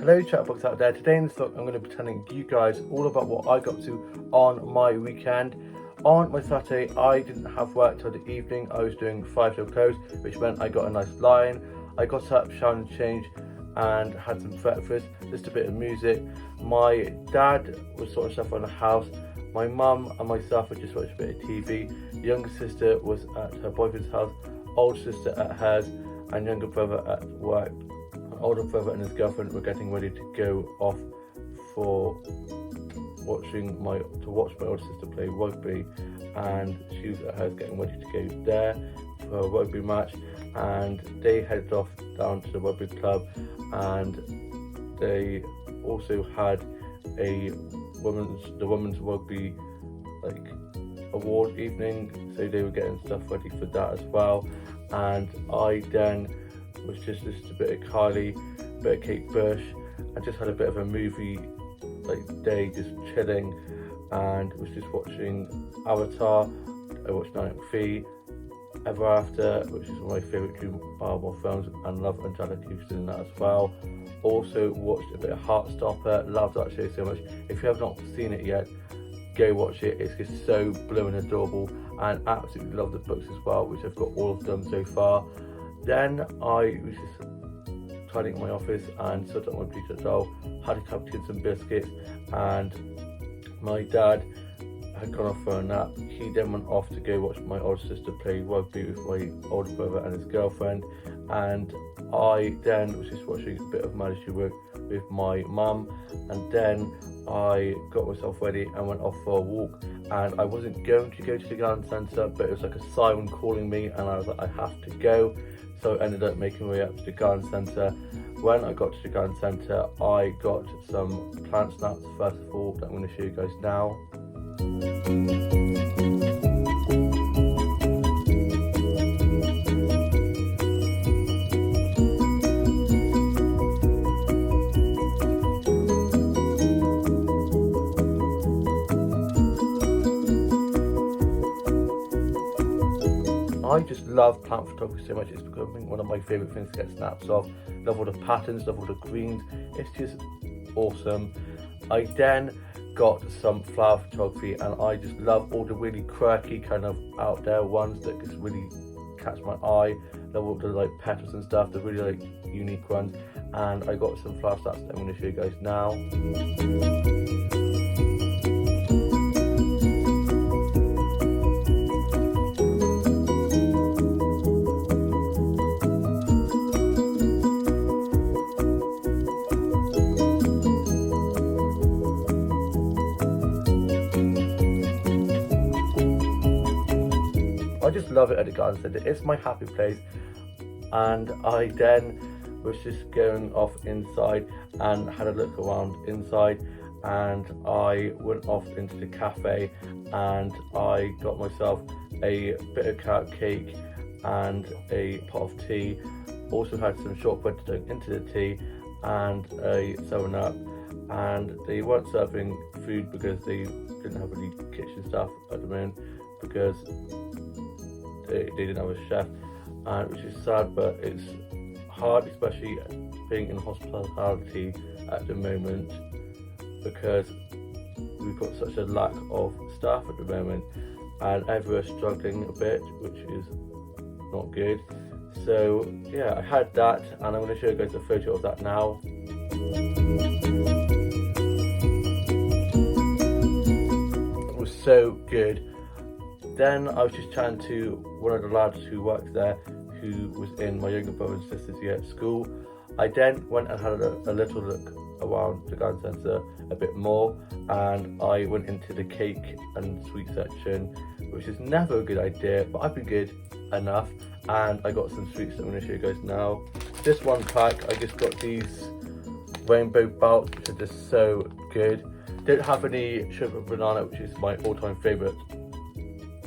Hello chatbox out there. Today in this vlog I'm going to be telling you guys all about what I got to on my weekend. On my Saturday I didn't have work till the evening. I was doing 5 till close, which meant I got a nice lie-in. I got up, showered and changed and had some breakfast, just a bit of music. My dad was sorting stuff around the house. My mum and myself would just watch a bit of TV. Younger sister was at her boyfriend's house, older sister at hers, and younger brother at work. Older brother and his girlfriend were getting ready to go off for watch my older sister play rugby, and she was at hers getting ready to go there for a rugby match, and they headed off down to the rugby club, and they also had the women's rugby award evening, so they were getting stuff ready for that as well. And I then was just listening to a bit of Kylie, a bit of Kate Bush, and just had a bit of a movie day, just chilling, and was just watching Avatar. I watched Night McPhee, Ever After, which is one of my favourite Drew Barrymore films, and love Angelica Houston in that as well. Also watched a bit of Heartstopper, loved that show so much. If you have not seen it yet, go watch it. It's just so blooming adorable, and absolutely love the books as well, which I've got all of them so far. Then I was just tidying up my office and sorted out my pizza doll, had a cup of tea and some biscuits, and my dad had gone off for a nap. He then went off to go watch my older sister play rugby with my older brother and his girlfriend, and I then was just watching a bit of Managed Work with my mum, and then I got myself ready and went off for a walk. And I wasn't going to go to the garden centre, but it was like a siren calling me, and I was like, I have to go. So I ended up making my way up to the garden centre. When I got to the garden centre, I got some plant snaps first of all that I'm going to show you guys now. I just love plant photography so much. It's becoming one of my favourite things to get snaps of. Love all the patterns, love all the greens. It's just awesome. I then got some flower photography, and I just love all the really quirky kind of out there ones that just really catch my eye. Love all the petals and stuff, the really unique ones. And I got some flower snaps that I'm going to show you guys now. I just love it at the garden centre. It's my happy place. And I then was just going off inside and had a look around inside, and I went off into the cafe and I got myself a bit of carrot cake and a pot of tea. Also had some shortbread to dunk into the tea and a 7-Up, and they weren't serving food because they didn't have any kitchen staff at the moment, because they didn't have a chef, and which is sad, but it's hard, especially being in hospitality at the moment, because we've got such a lack of staff at the moment, and everyone's struggling a bit, which is not good. So yeah, I had that, and I'm going to show you guys a photo of that now. It was so good. Then I was just chatting to one of the lads who worked there, who was in my younger brother and sister's year at school. I then went and had a little look around the garden centre a bit more, and I went into the cake and sweet section, which is never a good idea, but I've been good enough, and I got some sweets that I'm going to show you guys now. This one pack, I just got these rainbow belts, which are just so good. Don't have any sugar banana, which is my all-time favourite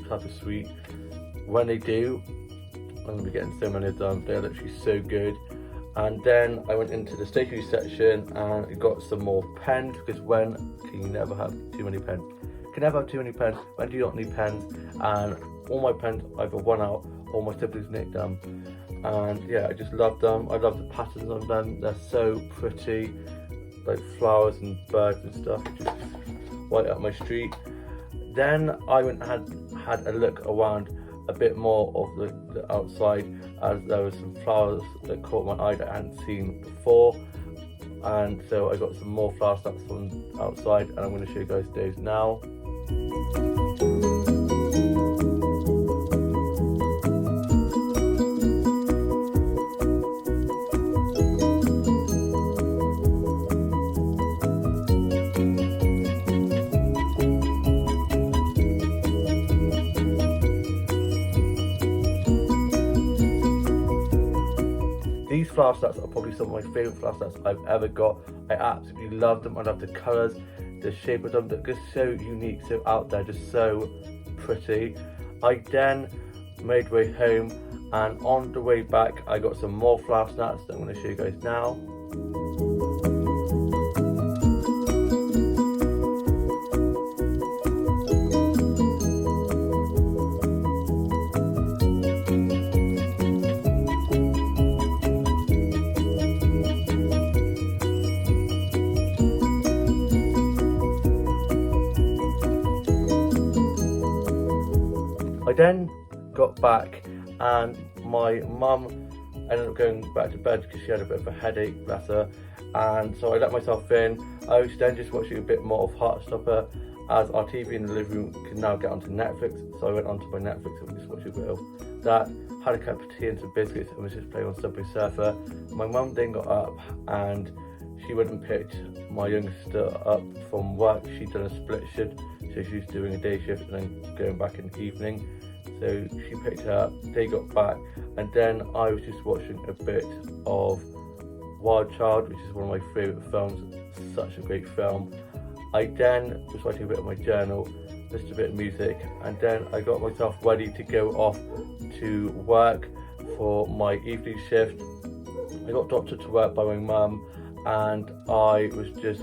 type of sweet. When they do, I'm going to be getting so many of them. They're literally so good. And then I went into the stationery section and I got some more pens, because when can you never have too many pens? You can never have too many pens. When do you not need pens? And all my pens either run out or my siblings nicked them. And yeah, I just love them. I love the patterns on them. They're so pretty. like flowers and birds and stuff just right up my street. Then I went and had a look around a bit more of the outside, as there was some flowers that caught my eye that I hadn't seen before, and so I got some more flower snaps from outside, and I'm going to show you guys those now. These flower sets are probably some of my favourite flower sets I've ever got. I absolutely love them. I love the colours, the shape of them. They're just so unique, so out there, just so pretty. I then made way home, and on the way back I got some more flower snaps that I'm going to show you guys now. I then got back, and my mum ended up going back to bed because she had a bit of a headache, bless her, and so I let myself in. I was then just watching a bit more of Heartstopper, as our TV in the living room can now get onto Netflix, so I went onto my Netflix and just watched a bit of that, had a cup of tea and some biscuits, and was just playing on Subway Surfer. My mum then got up and she went and picked my youngest sister up from work. She'd done a split shift, so she was doing a day shift and then going back in the evening. So she picked her up, they got back, and then I was just watching a bit of Wild Child, which is one of my favourite films, such a great film. I then was writing a bit of my journal, listened to a bit of music, and then I got myself ready to go off to work for my evening shift. I got dropped to work by my mum, and I was just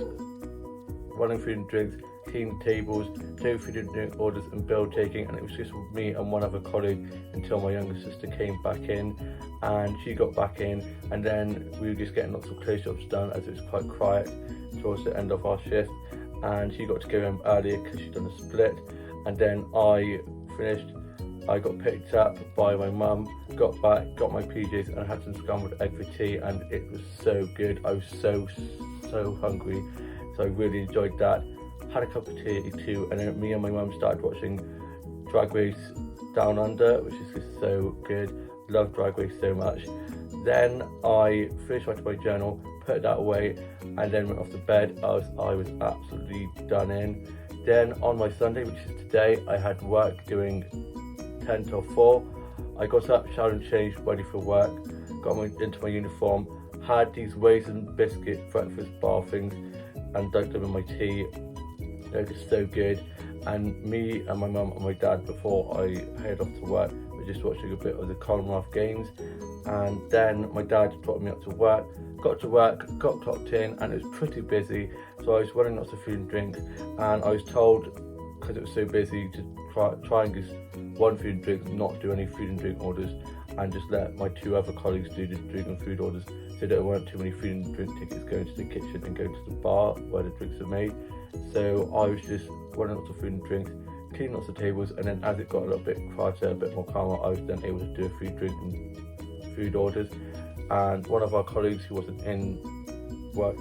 running food and drinks, cleaning tables, doing food and drink orders and bill taking, and it was just me and one other colleague until my younger sister came back in, and she got back in, and then we were just getting lots of close-ups done as it was quite quiet towards the end of our shift, and she got to go home earlier because she'd done a split, and then I finished. I got picked up by my mum, got back, got my PJs, and had some scrambled egg for tea, and it was so good. I was so hungry, so I really enjoyed that. Had a cup of tea too, and then me and my mum started watching Drag Race Down Under, which is just so good. Love Drag Race so much. Then I finished writing my journal, put that away, and then went off to bed. I was absolutely done in. Then on my Sunday, which is today, I had work doing 10 till 4. I got up, showered and changed, ready for work, got into my uniform, had these raisin biscuit breakfast bar things, and dunked them in my tea. They were just so good, and me and my mum and my dad, before I head off to work, were just watching a bit of the Commonwealth Games, and then my dad brought me up to work. Got to work, got clocked in, and it was pretty busy, so I was running lots of food and drinks, and I was told, because it was so busy, to try and just one food and drink, not do any food and drink orders, and just let my two other colleagues do the drink and food orders, so there weren't too many food and drink tickets going to the kitchen and going to the bar where the drinks are made. So I was just running lots of food and drinks, cleaning lots of tables, and then as it got a little bit quieter, a bit more calmer, I was then able to do a food drink and food orders. And one of our colleagues who wasn't in work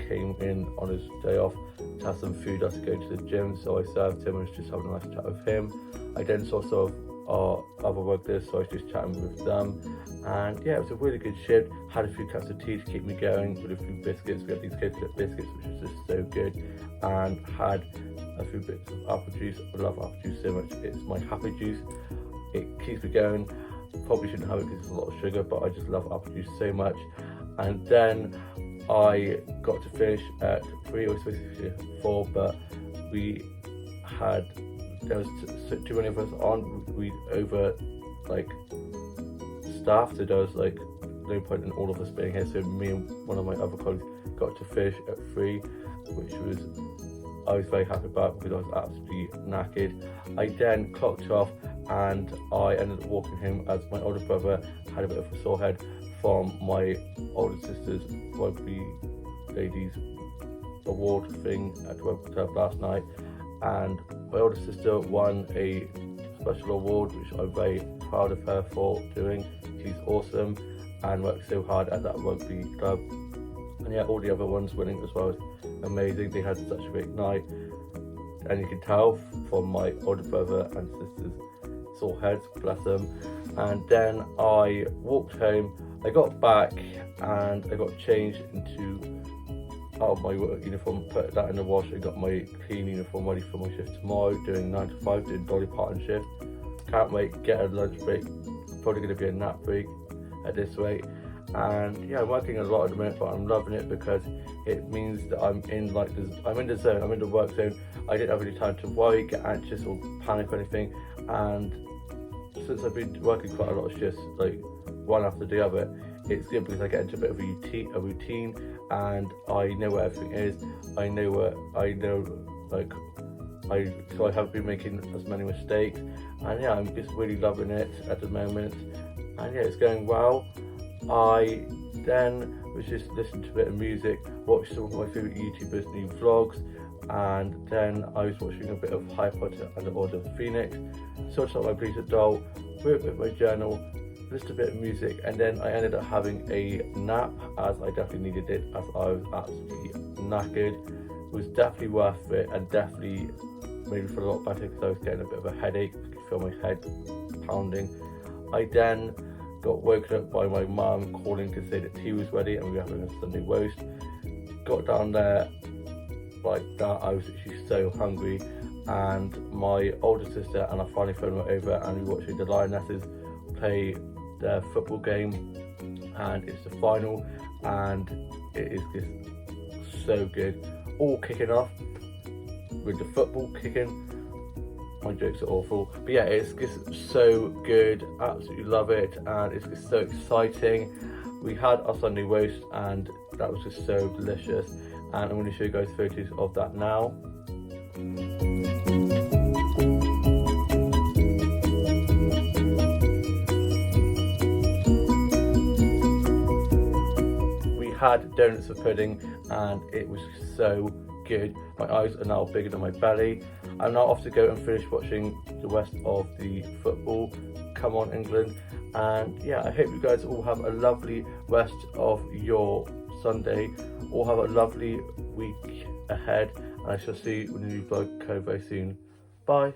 came in on his day off to have some food after going to the gym, so I served him and was just having a nice chat with him. I then saw some of our other workers, so I was just chatting with them, and yeah, it was a really good shift. Had a few cups of tea to keep me going with a few biscuits. We had these coconut biscuits, which was just so good, and had a few bits of apple juice. I love apple juice so much, it's my happy juice. It keeps me going. Probably shouldn't have it because it's a lot of sugar, but I just love apple juice so much. And then I got to finish at 3, or supposed 4, but there was too many of us on. We over staff, so there was no point in all of us being here. So me and one of my other colleagues got to finish at 3, which I was very happy about because I was absolutely knackered. I then clocked off, and I ended up walking home as my older brother had a bit of a sore head from my older sister's rugby ladies award thing at the World Club last night, and my older sister won a special award, which I'm very proud of her for doing. She's awesome and works so hard at that rugby club. And yeah, all the other ones winning as well is amazing. They had such a great night, and you can tell from my older brother and sister's sore heads, bless them. And then I walked home. I got back and I got changed out of my work uniform, put that in the wash, and got my clean uniform ready for my shift tomorrow, doing 9 to 5, doing Dolly Parton shift. Can't wait, get a lunch break, probably going to be a nap break at this rate. And yeah, I'm working a lot at the minute, but I'm loving it because it means that I'm in the zone, I'm in the work zone. I didn't have any time to worry, get anxious or panic or anything. And since I've been working quite a lot of shifts, like one after the other, it's good because I get into a bit of a routine, and I know where everything is. So I haven't been making as many mistakes, and yeah, I'm just really loving it at the moment, and yeah, it's going well. I then was just listening to a bit of music, watched some of my favourite YouTubers' new vlogs, and then I was watching a bit of Harry Potter and the Order of the Phoenix, sorted out my Bleacher doll, wrote with my journal, listened to a bit of music, and then I ended up having a nap, as I definitely needed it, as I was absolutely knackered. It was definitely worth it, and definitely made me feel a lot better because I was getting a bit of a headache. I could feel my head pounding. I then got woken up by my mum calling to say that tea was ready and we were having a Sunday roast. Got down there like that, I was actually so hungry, and my older sister and I finally phoned her over, and we were watching the Lionesses play their football game, and it's the final, and it is just so good. All kicking off with the football kicking. My jokes are awful, but yeah, it's just so good. Absolutely love it, and it's just so exciting. We had our Sunday roast, and that was just so delicious, and I'm going to show you guys photos of that now. We had donuts for pudding, and it was so good. My eyes are now bigger than my belly. I'm now off to go and finish watching the rest of the football. Come on, England. And yeah, I hope you guys all have a lovely rest of your Sunday. All have a lovely week ahead, and I shall see you in a new vlog very soon. Bye.